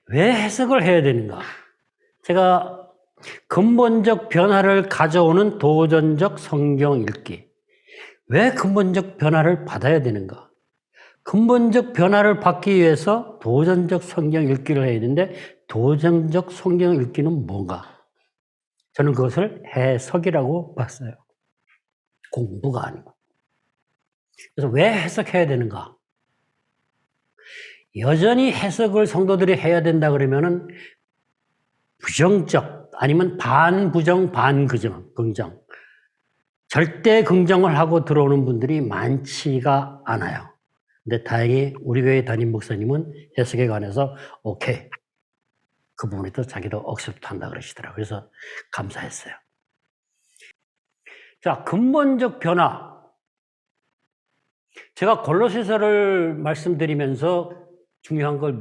왜 해석을 해야 되는가? 제가 근본적 변화를 가져오는 도전적 성경 읽기. 왜 근본적 변화를 받아야 되는가? 근본적 변화를 받기 위해서 도전적 성경 읽기를 해야 되는데 도전적 성경 읽기는 뭔가? 저는 그것을 해석이라고 봤어요. 공부가 아니고. 그래서 왜 해석해야 되는가? 여전히 해석을 성도들이 해야 된다 그러면은 부정적 아니면 반부정 반긍정 절대 긍정을 하고 들어오는 분들이 많지가 않아요. 근데 다행히 우리 교회 담임 목사님은 해석에 관해서 오케이. 그 부분에 또 자기도 억셉트 한다 그러시더라고요. 그래서 감사했어요. 자, 근본적 변화. 제가 골로새서를 말씀드리면서 중요한 걸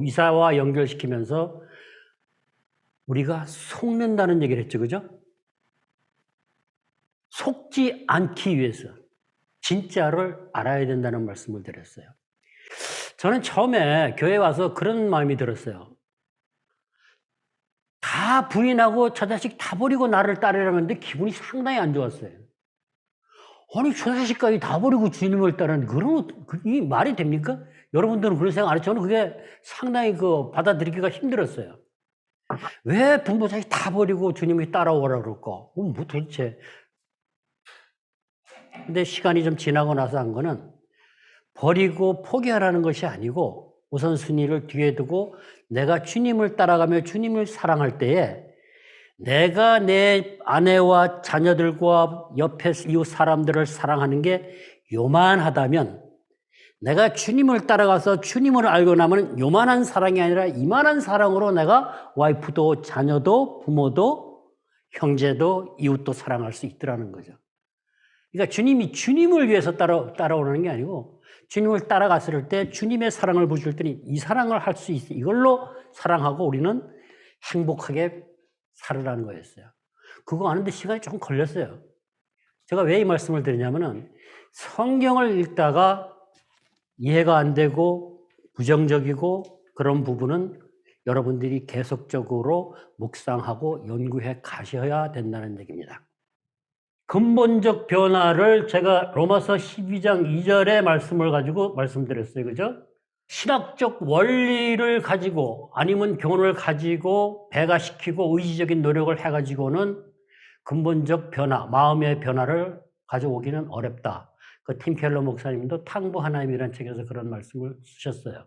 이사와 연결시키면서 우리가 속는다는 얘기를 했죠. 그죠? 속지 않기 위해서 진짜를 알아야 된다는 말씀을 드렸어요. 저는 처음에 교회 와서 그런 마음이 들었어요. 다 부인하고 저 자식 다 버리고 나를 따르라고 했는데 기분이 상당히 안 좋았어요. 아니 저 자식까지 다 버리고 주님을 따르는 그런 이 말이 됩니까? 여러분들은 그런 생각 안 했죠? 저는 그게 상당히 받아들이기가 힘들었어요. 왜 부모 자식 다 버리고 주님이 따라오라 그럴까? 뭐 도대체. 근데 시간이 좀 지나고 나서 한 거는 버리고 포기하라는 것이 아니고 우선순위를 뒤에 두고 내가 주님을 따라가며 주님을 사랑할 때에 내가 내 아내와 자녀들과 옆에 이웃 사람들을 사랑하는 게 요만하다면 내가 주님을 따라가서 주님을 알고 나면 요만한 사랑이 아니라 이만한 사랑으로 내가 와이프도 자녀도 부모도 형제도 이웃도 사랑할 수 있더라는 거죠. 그러니까 주님을 위해서 따라오는 게 아니고 주님을 따라갔을 때 주님의 사랑을 보여줄 때니 이 사랑을 할 수 있어. 이걸로 사랑하고 우리는 행복하게 살으라는 거였어요. 그거 아는데 시간이 조금 걸렸어요. 제가 왜 이 말씀을 드리냐면은 성경을 읽다가 이해가 안 되고 부정적이고 그런 부분은 여러분들이 계속적으로 묵상하고 연구해 가셔야 된다는 얘기입니다. 근본적 변화를 제가 로마서 12장 2절의 말씀을 가지고 말씀드렸어요. 그죠? 신학적 원리를 가지고 아니면 교훈을 가지고 배가시키고 의지적인 노력을 해가지고는 근본적 변화, 마음의 변화를 가져오기는 어렵다. 팀 켈러 목사님도 탕부 하나님이라는 책에서 그런 말씀을 쓰셨어요.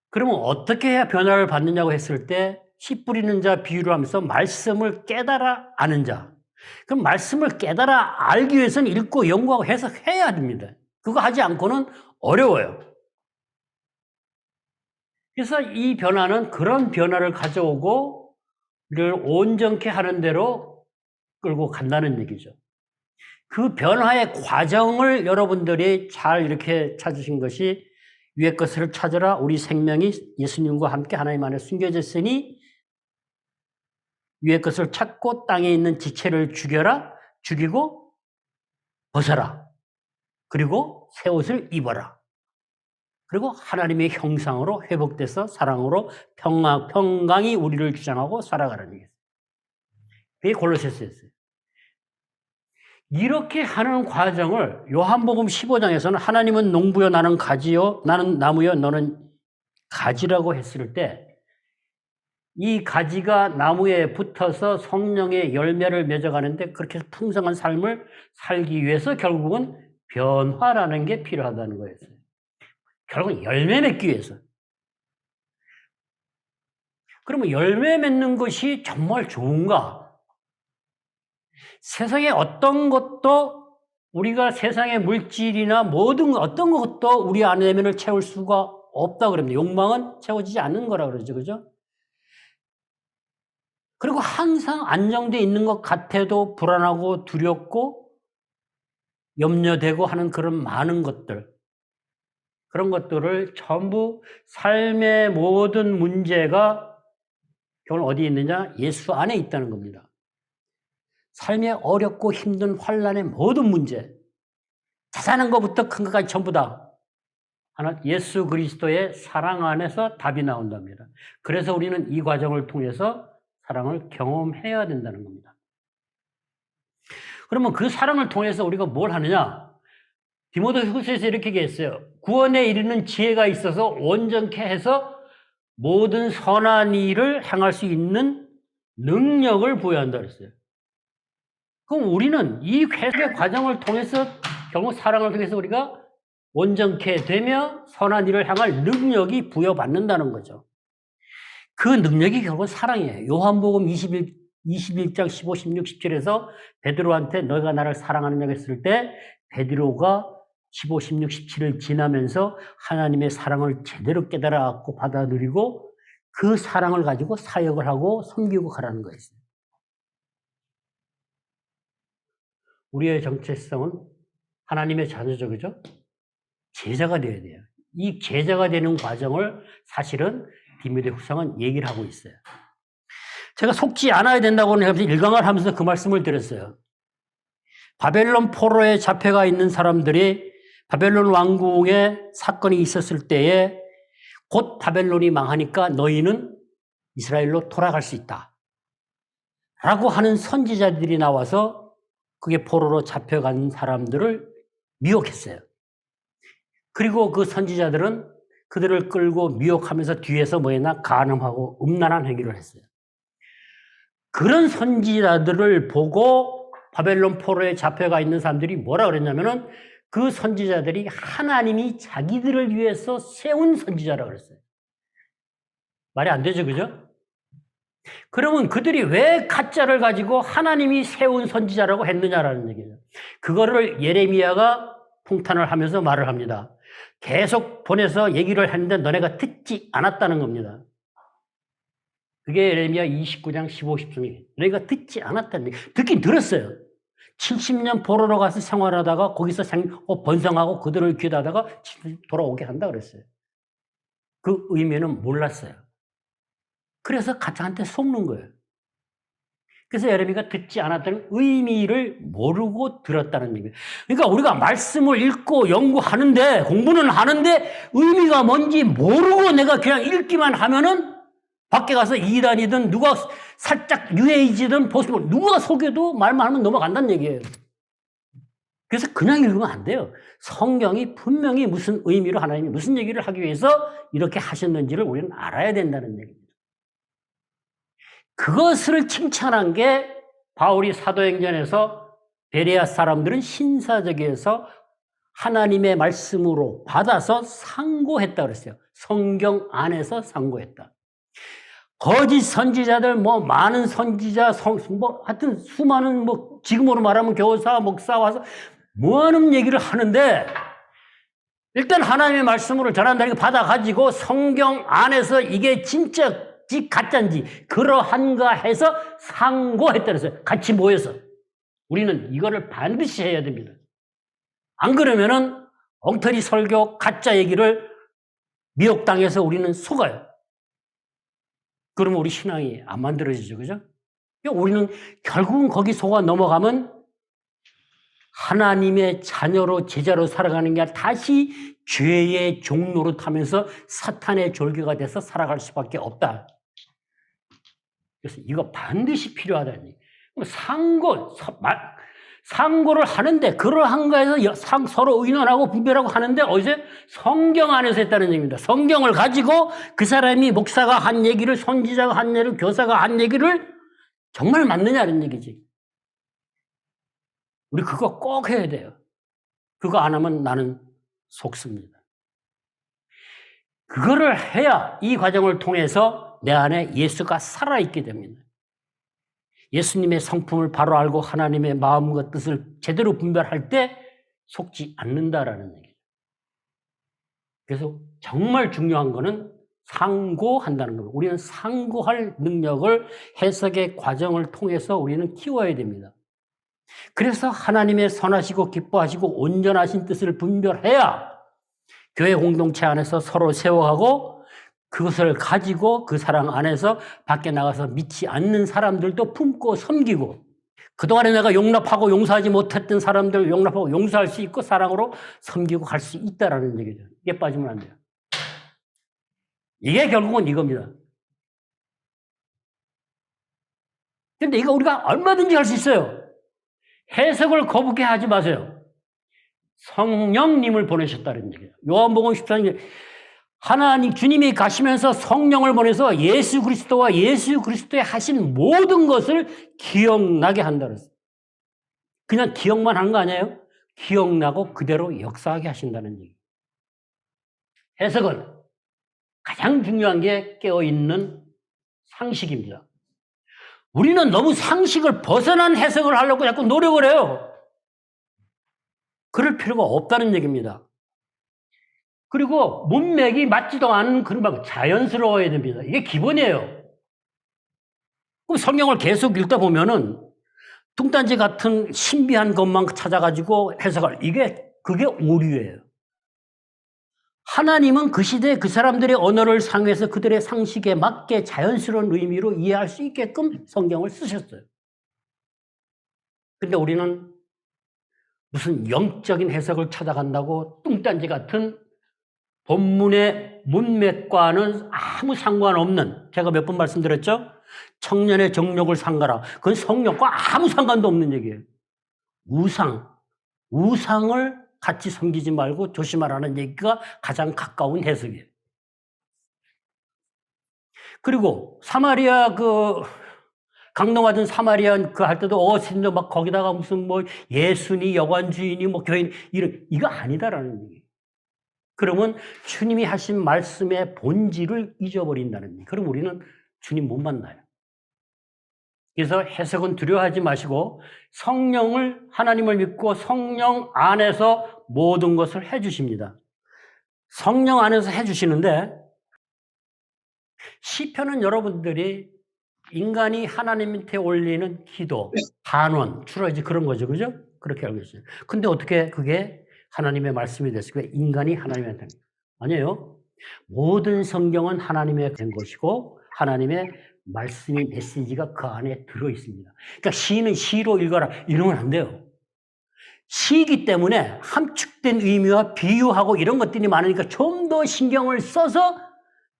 그러면 어떻게 해야 변화를 받느냐고 했을 때 씨 뿌리는 자 비유를 하면서 말씀을 깨달아 아는 자. 그럼 말씀을 깨달아 알기 위해서는 읽고 연구하고 해석해야 됩니다. 그거 하지 않고는 어려워요. 그래서 이 변화는 그런 변화를 가져오고 우리를 온전케 하는 대로 끌고 간다는 얘기죠. 그 변화의 과정을 여러분들이 잘 이렇게 찾으신 것이 위의 것을 찾으라 우리 생명이 예수님과 함께 하나님 안에 숨겨져 있으니 위의 것을 찾고 땅에 있는 지체를 죽이고 벗어라. 그리고 새 옷을 입어라. 그리고 하나님의 형상으로 회복돼서 사랑으로 평강이 우리를 주장하고 살아가라는 얘기예요. 그게 골로새서였어요. 이렇게 하는 과정을 요한복음 15장에서는 하나님은 농부요 나는 가지요 나는 나무요 너는 가지라고 했을 때 이 가지가 나무에 붙어서 성령의 열매를 맺어가는데 그렇게 풍성한 삶을 살기 위해서 결국은 변화라는 게 필요하다는 거였어요. 결국은 열매 맺기 위해서. 그러면 열매 맺는 것이 정말 좋은가? 세상에 어떤 것도 우리가 세상의 물질이나 모든 어떤 것도 우리 안에면을 채울 수가 없다 그럽니다. 욕망은 채워지지 않는 거라 그러죠. 그죠? 그리고 항상 안정되어 있는 것 같아도 불안하고 두렵고 염려되고 하는 그런 많은 것들. 그런 것들을 전부 삶의 모든 문제가 결국 어디에 있느냐? 예수 안에 있다는 겁니다. 삶의 어렵고 힘든 환난의 모든 문제, 자잘한 것부터 큰 것까지 전부 다 예수 그리스도의 사랑 안에서 답이 나온답니다. 그래서 우리는 이 과정을 통해서 사랑을 경험해야 된다는 겁니다. 그러면 그 사랑을 통해서 우리가 뭘 하느냐? 디모데후서에서 이렇게 얘기했어요. 구원에 이르는 지혜가 있어서 온전케 해서 모든 선한 일을 행할 수 있는 능력을 부여한다 그랬어요. 그럼 우리는 이 회복의 과정을 통해서 결국 사랑을 통해서 우리가 온전케 되며 선한 일을 향할 능력이 부여받는다는 거죠. 그 능력이 결국 사랑이에요. 요한복음 21장 15, 16, 17에서 베드로한테 너희가 나를 사랑하느냐고 했을 때 베드로가 15, 16, 17을 지나면서 하나님의 사랑을 제대로 깨달아갖고 받아들이고 그 사랑을 가지고 사역을 하고 섬기고 가라는 거였어요. 우리의 정체성은 하나님의 자녀죠, 그죠? 제자가 되어야 돼요. 이 제자가 되는 과정을 사실은 디모데후서는 얘기를 하고 있어요. 제가 속지 않아야 된다고 일강을 하면서 그 말씀을 드렸어요. 바벨론 포로에 잡혀가 있는 사람들이 바벨론 왕궁에 사건이 있었을 때에 곧 바벨론이 망하니까 너희는 이스라엘로 돌아갈 수 있다. 라고 하는 선지자들이 나와서 그게 포로로 잡혀간 사람들을 미혹했어요. 그리고 그 선지자들은 그들을 끌고 미혹하면서 뒤에서 뭐했나 간음하고 음란한 행위를 했어요. 그런 선지자들을 보고 바벨론 포로에 잡혀가 있는 사람들이 뭐라 그랬냐면은 그 선지자들이 하나님이 자기들을 위해서 세운 선지자라고 그랬어요. 말이 안 되죠, 그죠? 그러면 그들이 왜 가짜를 가지고 하나님이 세운 선지자라고 했느냐라는 얘기예요. 그거를 예레미야가 풍탄을 하면서 말을 합니다. 계속 보내서 얘기를 했는데 너네가 듣지 않았다는 겁니다. 그게 예레미야 29장 15, 16. 너희가 듣지 않았다는 얘기. 듣긴 들었어요. 70년 포로로 가서 생활하다가 거기서 번성하고 그들을 귀하다가 돌아오게 한다 그랬어요. 그 의미는 몰랐어요. 그래서 가짜한테 속는 거예요. 그래서 예레미야가 듣지 않았다는 의미를 모르고 들었다는 얘기예요. 그러니까 우리가 말씀을 읽고 연구하는데 공부는 하는데 의미가 뭔지 모르고 내가 그냥 읽기만 하면은 밖에 가서 이단이든 누가 살짝 유해이지든 보시면 누가 속여도 말만 하면 넘어간다는 얘기예요. 그래서 그냥 읽으면 안 돼요. 성경이 분명히 무슨 의미로 하나님이 무슨 얘기를 하기 위해서 이렇게 하셨는지를 우리는 알아야 된다는 얘기입니다. 그것을 칭찬한 게 바울이 사도행전에서 베레아 사람들은 신사적에서 하나님의 말씀으로 받아서 상고했다 그랬어요. 성경 안에서 상고했다. 거짓 선지자들, 많은 선지자, 하여튼 수많은, 지금으로 말하면 교사, 목사 와서 뭐하는 얘기를 하는데, 일단 하나님의 말씀으로 전한다는 거 받아가지고 성경 안에서 이게 진짜지, 가짜인지, 그러한가 해서 상고했다 그랬어요. 같이 모여서. 우리는 이거를 반드시 해야 됩니다. 안 그러면은 엉터리 설교, 가짜 얘기를 미혹당해서 우리는 속아요. 그러면 우리 신앙이 안 만들어지죠, 그죠? 우리는 결국은 거기 속아 넘어가면 하나님의 자녀로 제자로 살아가는 게 아니라 다시 죄의 종로로 타면서 사탄의 졸개가 돼서 살아갈 수밖에 없다. 그래서 이거 반드시 필요하다는 얘기예요. 상고를 하는데 그러한 거에서 서로 의논하고 분별하고 하는데 어디서 성경 안에서 했다는 얘기입니다. 성경을 가지고 그 사람이 목사가 한 얘기를 선지자가 한 얘기를 교사가 한 얘기를 정말 맞느냐는 얘기지. 우리 그거 꼭 해야 돼요. 그거 안 하면 나는 속습니다. 그거를 해야 이 과정을 통해서 내 안에 예수가 살아있게 됩니다. 예수님의 성품을 바로 알고 하나님의 마음과 뜻을 제대로 분별할 때 속지 않는다라는 얘기죠. 그래서 정말 중요한 거는 상고한다는 겁니다. 우리는 상고할 능력을 해석의 과정을 통해서 우리는 키워야 됩니다. 그래서 하나님의 선하시고 기뻐하시고 온전하신 뜻을 분별해야 교회 공동체 안에서 서로 세워가고 그것을 가지고 그 사랑 안에서 밖에 나가서 믿지 않는 사람들도 품고 섬기고 그동안에 내가 용납하고 용서하지 못했던 사람들 용납하고 용서할 수 있고 사랑으로 섬기고 갈 수 있다라는 얘기죠. 이게 빠지면 안 돼요. 이게 결국은 이겁니다. 근데 이거 우리가 얼마든지 할 수 있어요. 해석을 거북해 하지 마세요. 성령님을 보내셨다는 얘기예요. 요한복음 14장 하나님 주님이 가시면서 성령을 보내서 예수 그리스도와 예수 그리스도의 하신 모든 것을 기억나게 한다 그랬어요. 그냥 기억만 하는 거 아니에요? 기억나고 그대로 역사하게 하신다는 얘기. 해석은 가장 중요한 게 깨어있는 상식입니다. 우리는 너무 상식을 벗어난 해석을 하려고 자꾸 노력을 해요. 그럴 필요가 없다는 얘기입니다. 그리고 문맥이 맞지도 않은 그런 말 자연스러워야 됩니다. 이게 기본이에요. 그럼 성경을 계속 읽다 보면은 뚱딴지 같은 신비한 것만 찾아가지고 해석할 그게 오류예요. 하나님은 그 시대에 그 사람들의 언어를 상회해서 그들의 상식에 맞게 자연스러운 의미로 이해할 수 있게끔 성경을 쓰셨어요. 근데 우리는 무슨 영적인 해석을 찾아간다고 뚱딴지 같은 본문의 문맥과는 아무 상관없는, 제가 몇 번 말씀드렸죠? 청년의 정욕을 삼가라. 그건 성령과 아무 상관도 없는 얘기예요. 우상을 같이 섬기지 말고 조심하라는 얘기가 가장 가까운 해석이에요. 그리고 사마리아 강동하던 사마리아 할 때도 어신도 막 거기다가 무슨 뭐 예수니 여관 주인이 뭐 교인 이거 아니다라는 얘기. 그러면 주님이 하신 말씀의 본질을 잊어버린다는 얘기. 그럼 우리는 주님 못 만나요. 그래서 해석은 두려워하지 마시고 하나님을 믿고 성령 안에서 모든 것을 해주십니다. 성령 안에서 해주시는데 시편은 여러분들이 인간이 하나님한테 올리는 기도, 반원, 주로 이제 그런 거죠. 그죠? 그렇게 알고 있어요. 근데 어떻게 그게 하나님의 말씀이 됐을까요? 인간이 하나님한테. 아니에요. 모든 성경은 하나님의 된 것이고 하나님의 말씀이 메시지가 그 안에 들어있습니다. 그러니까 시는 시로 읽어라 이러면 안 돼요. 시이기 때문에 함축된 의미와 비유하고 이런 것들이 많으니까 좀 더 신경을 써서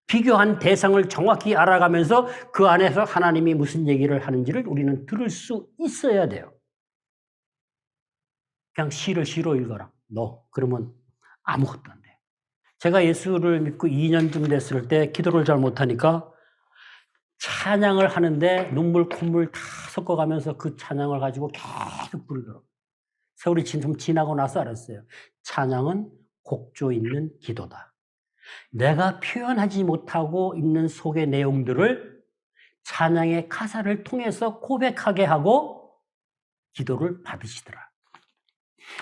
비교한 대상을 정확히 알아가면서 그 안에서 하나님이 무슨 얘기를 하는지를 우리는 들을 수 있어야 돼요. 그냥 시를 시로 읽어라. 그러면 아무것도 안 돼. 제가 예수를 믿고 2년쯤 됐을 때 기도를 잘 못하니까 찬양을 하는데 눈물 콧물 다 섞어가면서 그 찬양을 가지고 계속 부르더라고요. 세월이 좀 지나고 나서 알았어요. 찬양은 곡조 있는 기도다. 내가 표현하지 못하고 있는 속의 내용들을 찬양의 가사를 통해서 고백하게 하고 기도를 받으시더라.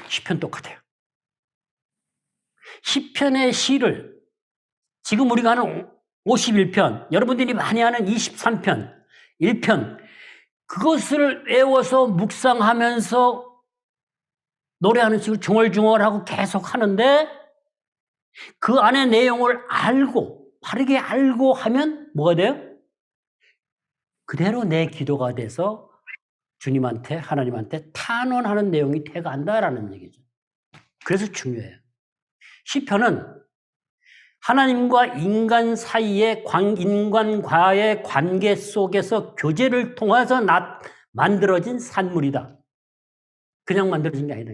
시편 똑같아요. 시편의 시를 지금 우리가 하는 51편, 여러분들이 많이 하는 23편, 1편, 그것을 외워서 묵상하면서 노래하는 식으로 중얼중얼하고 계속 하는데 그 안의 내용을 바르게 알고 하면 뭐가 돼요? 그대로 내 기도가 돼서 주님한테, 하나님한테 탄원하는 내용이 돼간다라는 얘기죠. 그래서 중요해요. 시편은 하나님과 인간 사이의 인간과의 관계 속에서 교제를 통해서 만들어진 산물이다. 그냥 만들어진 게 아니다.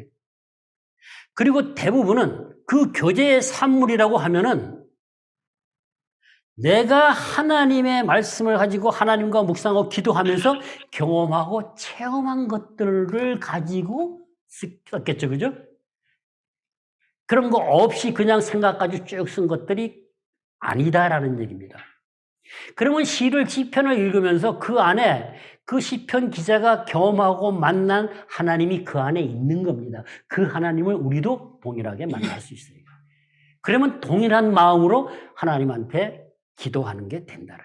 그리고 대부분은 그 교제의 산물이라고 하면은 내가 하나님의 말씀을 가지고 하나님과 묵상하고 기도하면서 경험하고 체험한 것들을 가지고 썼겠죠. 그죠? 그런 거 없이 그냥 생각 가지고 쭉 쓴 것들이 아니다라는 얘기입니다. 그러면 시편을 읽으면서 그 안에 그 시편 기자가 경험하고 만난 하나님이 그 안에 있는 겁니다. 그 하나님을 우리도 동일하게 만날 수 있어요. 그러면 동일한 마음으로 하나님한테 기도하는 게 된다는.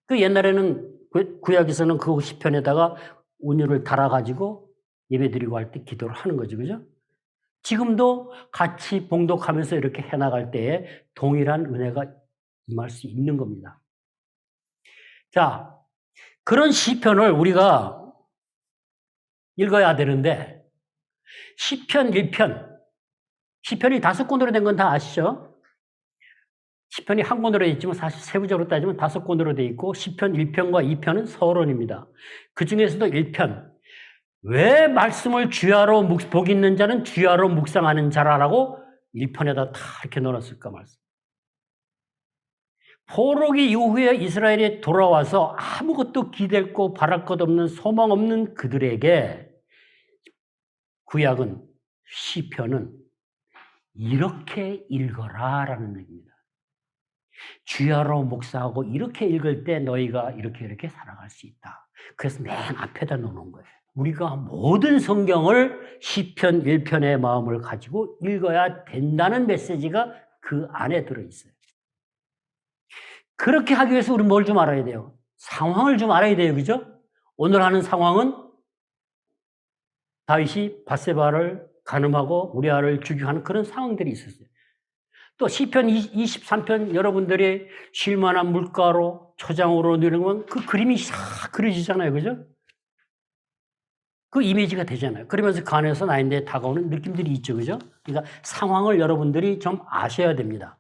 그 옛날에는 구약에서는 그 시편에다가 온유를 달아가지고 예배드리고 할 때 기도를 하는 거죠. 그죠? 지금도 같이 봉독하면서 이렇게 해나갈 때에 동일한 은혜가 임할 수 있는 겁니다. 자, 그런 시편을 우리가 읽어야 되는데 시편 1편, 시편이 5권으로 된 건 다 아시죠? 시편이 한 권으로 돼 있지만 사실 세부적으로 따지면 5권으로 돼 있고 시편 1편과 2편은 서론입니다. 그 중에서도 1편, 왜 말씀을 주야로 복 있는 자는 주야로 묵상하는 자라라고 1편에다 다 이렇게 넣어놨을까 말씀. 포로기 이후에 이스라엘이 돌아와서 아무것도 기댈 거 바랄 것 없는 소망 없는 그들에게 구약은 시편은 이렇게 읽어라라는 얘기입니다. 주야로 묵상하고 이렇게 읽을 때 너희가 이렇게 살아갈 수 있다. 그래서 맨 앞에다 놓는 거예요. 우리가 모든 성경을 시편 1편의 마음을 가지고 읽어야 된다는 메시지가 그 안에 들어있어요. 그렇게 하기 위해서 우리는 뭘 좀 알아야 돼요? 상황을 좀 알아야 돼요. 그죠? 오늘 하는 상황은 다윗이 밧세바를 간음하고 우리아를 죽이고 하는 그런 상황들이 있었어요. 또 시편 23편 여러분들이 쉴만한 물가로 초장으로 누르면 그 그림이 싹 그려지잖아요. 그죠? 그 이미지가 되잖아요. 그러면서 그 안에서 나인데 다가오는 느낌들이 있죠. 그죠? 그러니까 상황을 여러분들이 좀 아셔야 됩니다.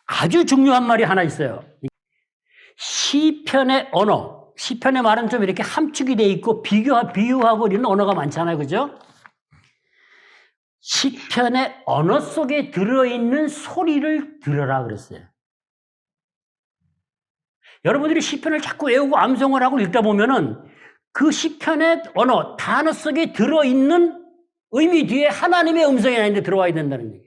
아주 중요한 말이 하나 있어요. 시편의 언어, 시편의 말은 좀 이렇게 함축이 돼 있고 비유하고 이런 언어가 많잖아요. 그죠? 시편의 언어 속에 들어있는 소리를 들어라 그랬어요. 여러분들이 시편을 자꾸 외우고 암송을 하고 읽다 보면은 그 시편의 언어, 단어 속에 들어있는 의미 뒤에 하나님의 음성이 나인데 들어와야 된다는 얘기예요.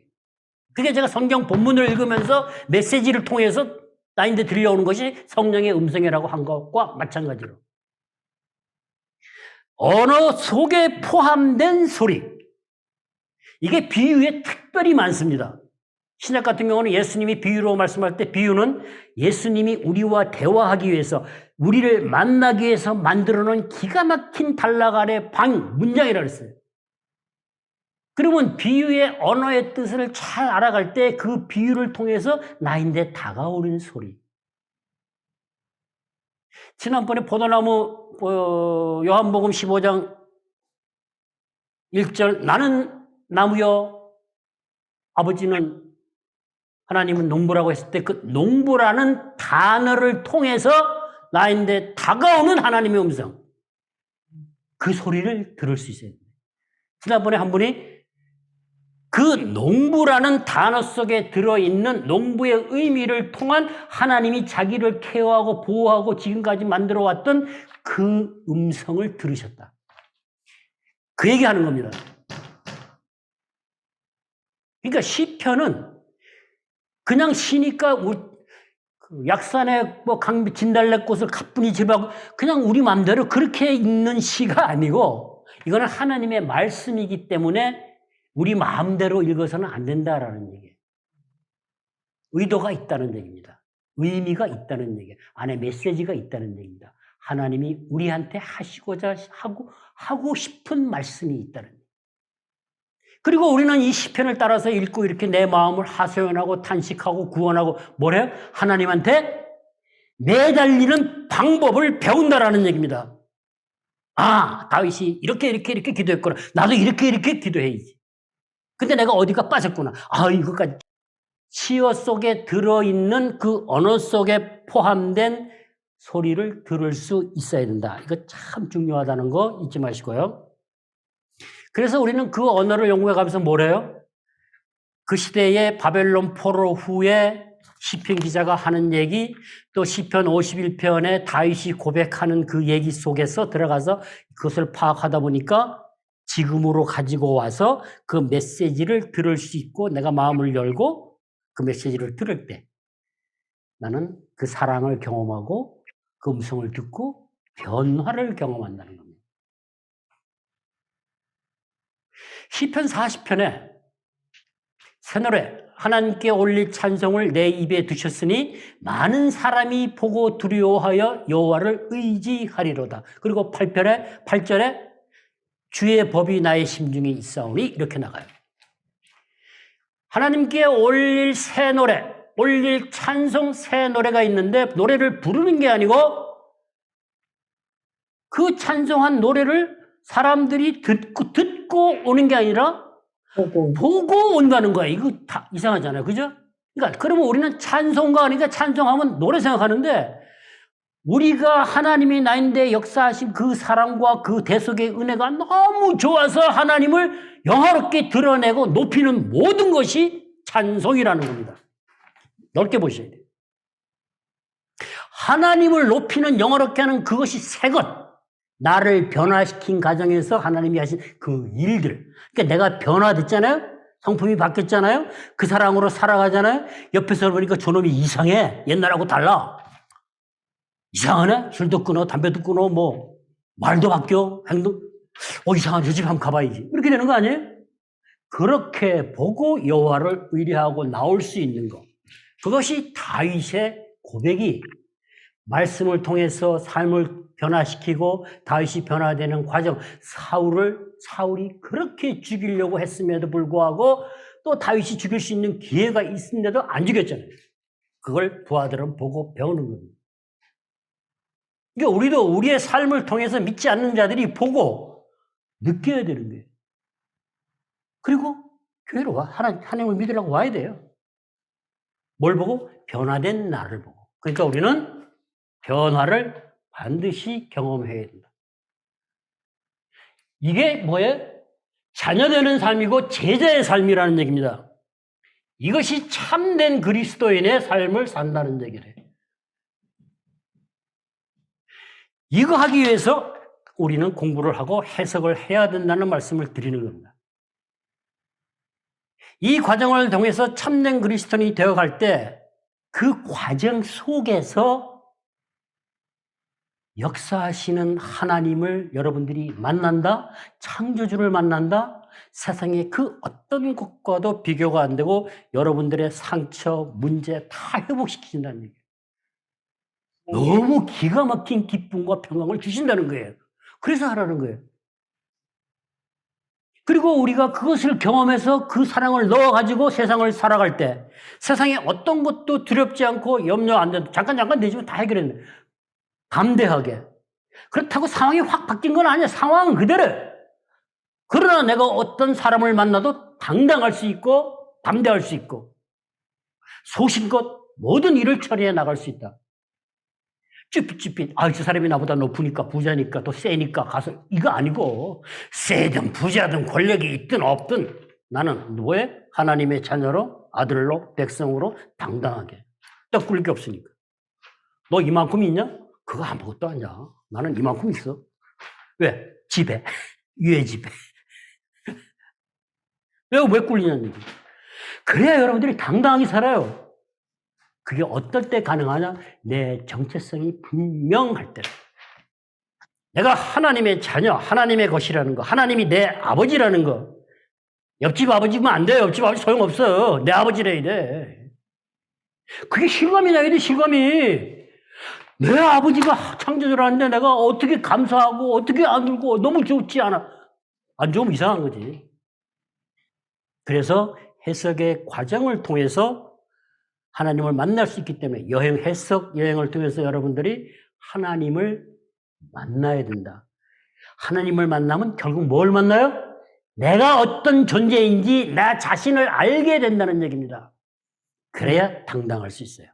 그게 제가 성경 본문을 읽으면서 메시지를 통해서 나인데 들려오는 것이 성령의 음성이라고 한 것과 마찬가지로. 언어 속에 포함된 소리. 이게 비유에 특별히 많습니다. 신약 같은 경우는 예수님이 비유로 말씀할 때 비유는 예수님이 우리와 대화하기 위해서 우리를 만나기 위해서 만들어 놓은 기가 막힌 단락 안의 문장이라고 했어요. 그러면 비유의 언어의 뜻을 잘 알아갈 때 그 비유를 통해서 나인데 다가오는 소리. 지난번에 포도나무 요한복음 15장 1절 나는 나무요 아버지는 하나님은 농부라고 했을 때 그 농부라는 단어를 통해서 나인데 다가오는 하나님의 음성. 그 소리를 들을 수 있어요. 지난번에 한 분이 그 농부라는 단어 속에 들어있는 농부의 의미를 통한 하나님이 자기를 케어하고 보호하고 지금까지 만들어왔던 그 음성을 들으셨다. 그 얘기하는 겁니다. 그러니까 시편은 그냥 쉬니까 약산의 진달래꽃을 가뿐히 집하고 그냥 우리 마음대로 그렇게 읽는 시가 아니고 이거는 하나님의 말씀이기 때문에 우리 마음대로 읽어서는 안 된다라는 얘기예요. 의도가 있다는 얘기입니다. 의미가 있다는 얘기예요. 안에 메시지가 있다는 얘기입니다. 하나님이 우리한테 하시고자 하고 싶은 말씀이 있다는 얘기예요. 그리고 우리는 이 시편을 따라서 읽고 이렇게 내 마음을 하소연하고 탄식하고 구원하고 뭐래요? 하나님한테 매달리는 방법을 배운다라는 얘기입니다. 아, 다윗이 이렇게 기도했구나. 나도 이렇게 기도해야지. 근데 내가 어디가 빠졌구나. 아, 이거까지. 시어 속에 들어있는 그 언어 속에 포함된 소리를 들을 수 있어야 된다. 이거 참 중요하다는 거 잊지 마시고요. 그래서 우리는 그 언어를 연구해 가면서 뭐래요? 그 시대의 바벨론 포로 후에 시편 기자가 하는 얘기, 또 시편 51편에 다윗이 고백하는 그 얘기 속에서 들어가서 그것을 파악하다 보니까 지금으로 가지고 와서 그 메시지를 들을 수 있고 내가 마음을 열고 그 메시지를 들을 때 나는 그 사랑을 경험하고 그 음성을 듣고 변화를 경험한다는 겁니다. 시편 40편에 새 노래 하나님께 올릴 찬송을 내 입에 두셨으니 많은 사람이 보고 두려워하여 여호와를 의지하리로다. 그리고 8절에 주의 법이 나의 심중에 있사오니 이렇게 나가요. 하나님께 올릴 새 노래, 올릴 찬송 새 노래가 있는데 노래를 부르는 게 아니고 그 찬송한 노래를 사람들이 듣고 오는 게 아니라 보고 온다는 거야. 이거 다 이상하잖아요. 그죠? 그러니까, 그러면 우리는 찬송가 하니까 찬송하면 노래 생각하는데, 우리가 하나님이 나인데 역사하신 그 사랑과 그 대속의 은혜가 너무 좋아서 하나님을 영화롭게 드러내고 높이는 모든 것이 찬송이라는 겁니다. 넓게 보셔야 돼요. 하나님을 높이는 영화롭게 하는 그것이 새 것. 나를 변화시킨 과정에서 하나님이 하신 그 일들. 그러니까 내가 변화됐잖아요. 성품이 바뀌었잖아요. 그 사랑으로 살아가잖아요. 옆에서 보니까 저놈이 이상해. 옛날하고 달라. 이상하네? 술도 끊어, 담배도 끊어, 뭐, 말도 바뀌어, 행동, 이상하네. 저 집 한번 가봐야지. 이렇게 되는 거 아니에요? 그렇게 보고 여호와를 의뢰하고 나올 수 있는 것. 그것이 다윗의 고백이 말씀을 통해서 삶을 변화시키고 다윗이 변화되는 과정. 사울이 그렇게 죽이려고 했음에도 불구하고 또 다윗이 죽일 수 있는 기회가 있는데도 안 죽였잖아요. 그걸 부하들은 보고 배우는 겁니다. 그러니까 우리도 우리의 삶을 통해서 믿지 않는 자들이 보고 느껴야 되는 거예요. 그리고 교회로 와. 하나님을 믿으려고 와야 돼요. 뭘 보고? 변화된 나를 보고. 그러니까 우리는 변화를 반드시 경험해야 된다. 이게 뭐예요? 자녀되는 삶이고 제자의 삶이라는 얘기입니다. 이것이 참된 그리스도인의 삶을 산다는 얘기래요. 이거 하기 위해서 우리는 공부를 하고 해석을 해야 된다는 말씀을 드리는 겁니다. 이 과정을 통해서 참된 그리스도인이 되어갈 때 그 과정 속에서 역사하시는 하나님을 여러분들이 만난다, 창조주를 만난다, 세상의 그 어떤 것과도 비교가 안 되고 여러분들의 상처, 문제 다 회복시키신다는 얘기예요. 너무 기가 막힌 기쁨과 평강을 주신다는 거예요. 그래서 하라는 거예요. 그리고 우리가 그것을 경험해서 그 사랑을 넣어가지고 세상을 살아갈 때 세상에 어떤 것도 두렵지 않고 염려 안 된다. 잠깐 내지면 다 해결했네. 담대하게. 그렇다고 상황이 확 바뀐 건 아니야. 상황은 그대로. 그러나 내가 어떤 사람을 만나도 당당할 수 있고 담대할 수 있고 소신껏 모든 일을 처리해 나갈 수 있다. 쭈삣쭈삣, 저 사람이 나보다 높으니까 부자니까 또 세니까 가서, 이거 아니고 세든 부자든 권력이 있든 없든 나는 뭐에? 하나님의 자녀로, 아들로, 백성으로 당당하게. 딱 꿀릴 게 없으니까. 너 이만큼 있냐? 그거 아무것도 아니야. 나는 이만큼 있어. 왜? 집에. 위에 집에. 왜 꿀리냐는 얘기. 그래야 여러분들이 당당하게 살아요. 그게 어떨 때 가능하냐? 내 정체성이 분명할 때. 내가 하나님의 자녀, 하나님의 것이라는 거, 하나님이 내 아버지라는 거. 옆집 아버지면 안 돼. 옆집 아버지 소용없어. 내 아버지래야 돼. 그게 실감이 나야 돼, 실감이. 내 아버지가 창조주를 하는데 내가 어떻게 감사하고 어떻게 안 울고 너무 좋지 않아. 안 좋으면 이상한 거지. 그래서 해석의 과정을 통해서 하나님을 만날 수 있기 때문에 해석 여행을 통해서 여러분들이 하나님을 만나야 된다. 하나님을 만나면 결국 뭘 만나요? 내가 어떤 존재인지 나 자신을 알게 된다는 얘기입니다. 그래야 당당할 수 있어요.